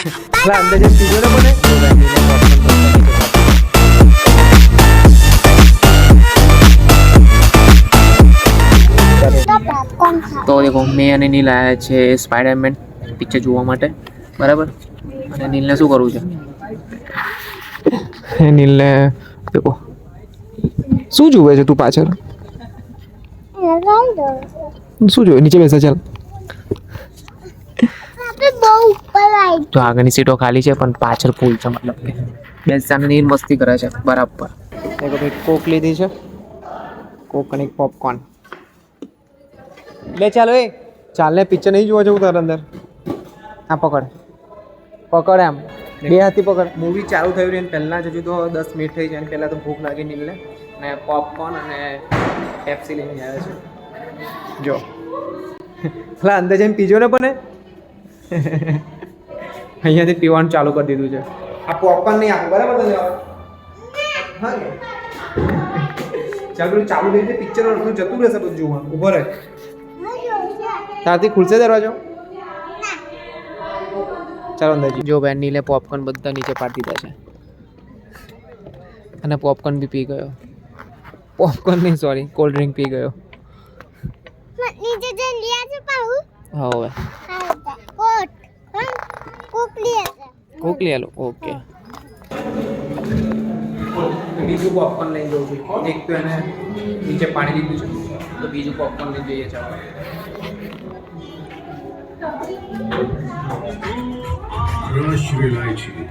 અંદર જે પીજો ને બને તો દેખો મેં અને નીલ આવ્યા છે સ્પાઈડરમેન પિક્ચર જોવા માટે બરાબર. અને નીલને શું કરવું છે? નીલને દેખો શું જોવે છે તું પાછળ? શું જોવે? નીચે બેસે ચાલ. તો આગળની સીટો ખાલી છે પણ પાછળ ફૂલ છે, મતલબ કે બેસતાને નીલ મસ્તી કરે છે બરાબર. દેખો ભાઈ કોક લીધી છે, કોક અને પોપકોર્ન. લે ચાલો એ ચાલ ને પિક્ચર નહીં જોવા જવું તારે અંદર. હા પકડ પકડ એમ બે હાથથી પકડ. મૂવી ચાલુ થયું ને પહેલાં જ હજુ તો 10 મિનિટ થઈ જાય. પહેલાં તો ભૂખ લાગી નીલને ને પોપકોર્ન અને પેપ્સી લઈને આવ્યા છે. જો પેલા અંદર જઈને પીજો ને પણ અહીંયાથી પીવાનું ચાલુ કરી દીધું છે. આ પોપકોર્ન નહીં આપું બરાબર તને? હા ચાલ પેલું ચાલુ થઈ જાય પિક્ચર અડધું જતું રહેશે બધું જોવાનું. ઊભો રહે તારથી ખુલશે દરવાજો. ચાલો અંદર જો બેન નીલે પોપકોર્ન બધા નીચે પાડી દીધા છે અને પોપકોર્ન બી પી ગયો. પોપકોર્ન નહીં સોરી કોલ્ડ ડ્રિંક પી ગયો. નીચે જઈને લિયા છે પાહુ. હવે કોક લિયા છે. કોક લઈ આલો. ઓકે બીજું પોપકોર્ન લઈ જવું છું. એક તો એને નીચે પાણી દીધું છે તો બીજું પોપકોર્ન લઈ જઈએ. ચાલો રસ વિલાયચી